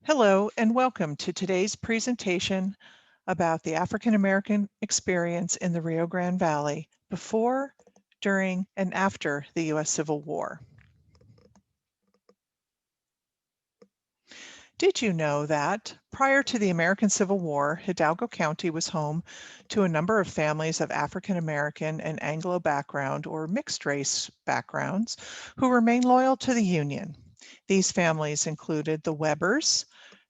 Hello and welcome to today's presentation about the African American experience in the Rio Grande Valley before, during, and after the U.S. Civil War. Did you know that prior to the American Civil War, Hidalgo County was home to a number of families of African American and Anglo background or mixed race backgrounds who remained loyal to the Union? These families included the Webbers,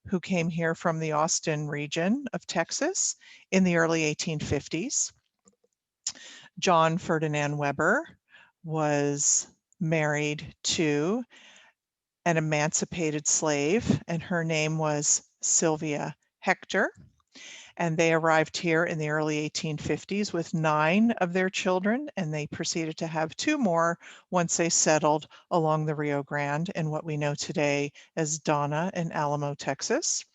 who came here from the Austin region of Texas in the early 1850s. John Ferdinand Weber was married to an emancipated slave, and her name was Sylvia Hector. And they arrived here in the early 1850s with 9 of their children, and they proceeded to have 2 more once they settled along the Rio Grande in what we know today as Donna and Alamo, Texas.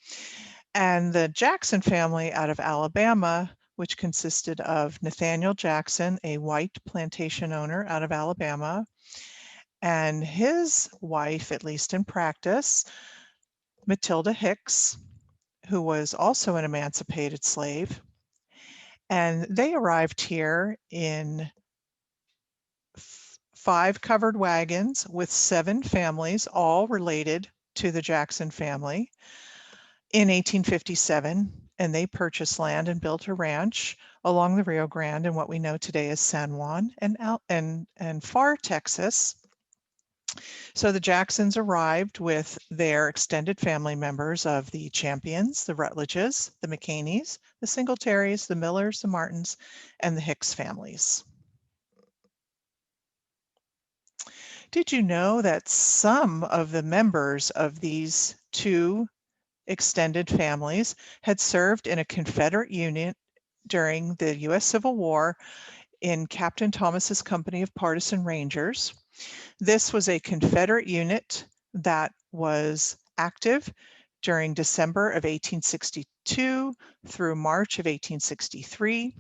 And the Jackson family out of Alabama, which consisted of Nathaniel Jackson, a white plantation owner out of Alabama, and his wife, at least in practice, Matilda Hicks, who was also an emancipated slave. And they arrived here in 5 covered wagons with 7 families, all related to the Jackson family, in 1857. And they purchased land and built a ranch along the Rio Grande in what we know today as San Juan and Far, Texas. So the Jacksons arrived with their extended family members of the Champions, the Rutledges, the McCaneys, the Singletaries, the Millers, the Martins, and the Hicks families. Did you know that some of the members of these 2 extended families had served in a Confederate unit during the U.S. Civil War in Captain Thomas's company of partisan rangers? This was a Confederate unit that was active during December of 1862 through March of 1863.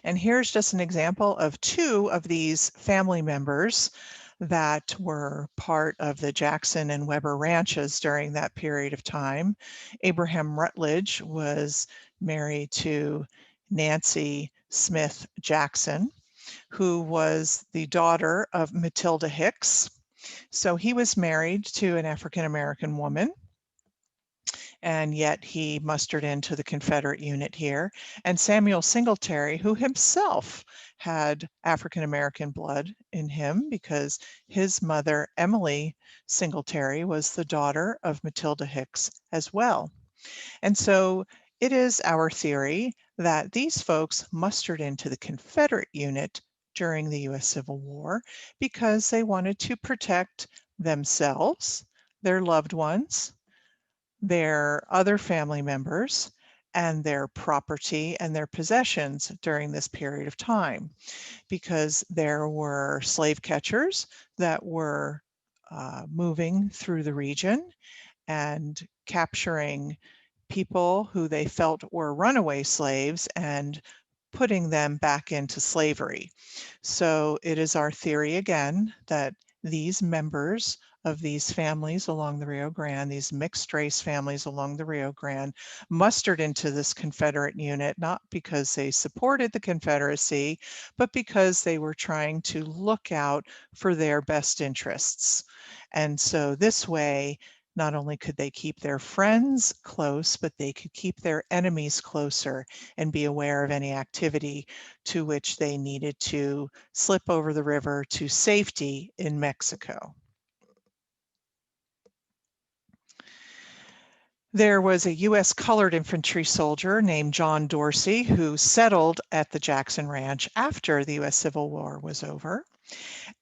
And here's just an example of 2 of these family members that were part of the Jackson and Weber ranches during that period of time. Abraham Rutledge was married to Nancy Smith Jackson, who was the daughter of Matilda Hicks. So he was married to an African American woman, and yet he mustered into the Confederate unit here. And Samuel Singletary, who himself had African American blood in him because his mother, Emily Singletary, was the daughter of Matilda Hicks as well. And so it is our theory that these folks mustered into the Confederate unit during the U.S. Civil War because they wanted to protect themselves, their loved ones, their other family members, and their property and their possessions during this period of time, because there were slave catchers that were moving through the region and capturing people who they felt were runaway slaves and putting them back into slavery. So it is our theory again that these members of these families along the Rio Grande, these mixed race families along the Rio Grande, mustered into this Confederate unit, not because they supported the Confederacy, but because they were trying to look out for their best interests. And so this way, not only could they keep their friends close, but they could keep their enemies closer and be aware of any activity to which they needed to slip over the river to safety in Mexico. There was a U.S. colored infantry soldier named John Dorsey who settled at the Jackson Ranch after the U.S. Civil War was over.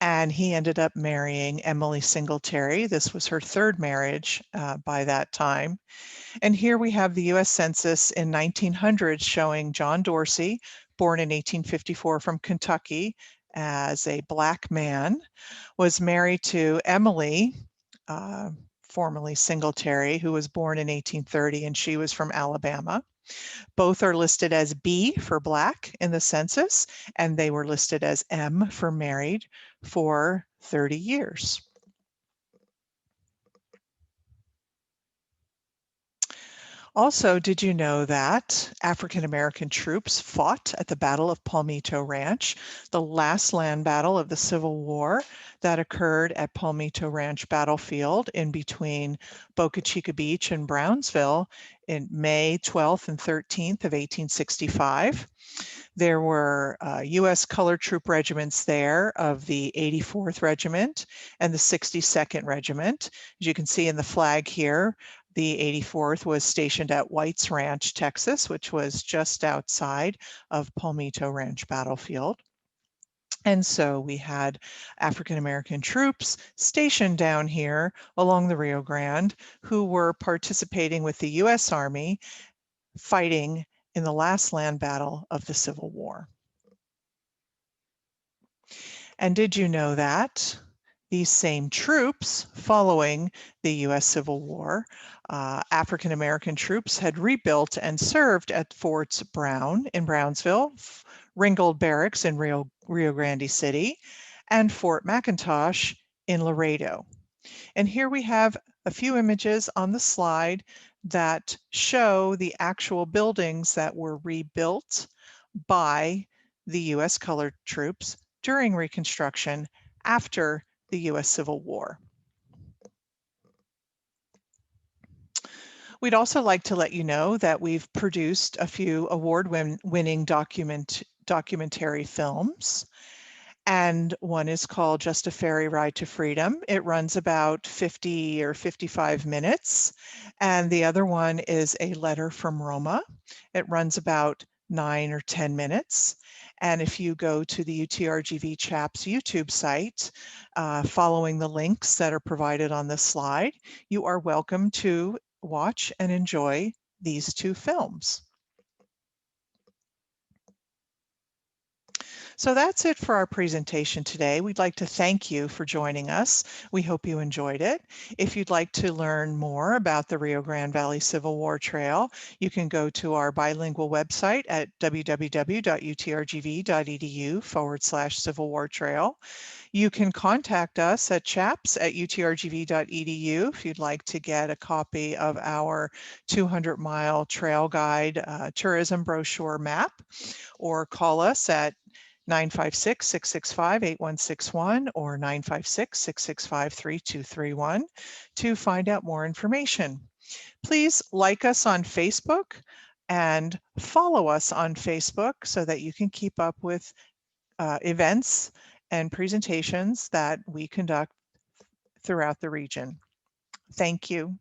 And he ended up marrying Emily Singletary. This was her 3rd marriage by that time. And here we have the U.S. Census in 1900 showing John Dorsey, born in 1854 from Kentucky as a Black man, was married to Emily, formerly Singletary, who was born in 1830, and she was from Alabama. Both are listed as B for Black in the census, and they were listed as M for married for 30 years. Also, did you know that African American troops fought at the Battle of Palmito Ranch, the last land battle of the Civil War that occurred at Palmito Ranch Battlefield in between Boca Chica Beach and Brownsville in May 12th and 13th of 1865? There were U.S. colored troop regiments there of the 84th Regiment and the 62nd Regiment. As you can see in the flag here, the 84th was stationed at White's Ranch, Texas, which was just outside of Palmito Ranch Battlefield. And so we had African American troops stationed down here along the Rio Grande who were participating with the U.S. Army fighting in the last land battle of the Civil War. And did you know that these same troops, following the US Civil War, African American troops had rebuilt and served at Forts Brown in Brownsville, Ringgold Barracks in Rio Grande City, and Fort McIntosh in Laredo. And here we have a few images on the slide that show the actual buildings that were rebuilt by the US colored troops during Reconstruction after the US Civil War. We'd also like to let you know that we've produced a few award-winning documentary films. And one is called Just a Ferry Ride to Freedom. It runs about 50 or 55 minutes. And the other one is A Letter from Roma. It runs about 9 or 10 minutes. And if you go to the UTRGV CHAPS YouTube site, following the links that are provided on this slide, you are welcome to watch and enjoy these two films. So that's it for our presentation today. We'd like to thank you for joining us. We hope you enjoyed it. If you'd like to learn more about the Rio Grande Valley Civil War Trail, you can go to our bilingual website at www.utrgv.edu/Civil War Trail. You can contact us at chaps@utrgv.edu if you'd like to get a copy of our 200-mile trail guide tourism brochure map, or call us at 956-665-8161 or 956-665-3231 to find out more information. Please like us on Facebook and follow us on Facebook so that you can keep up with events and presentations that we conduct throughout the region. Thank you.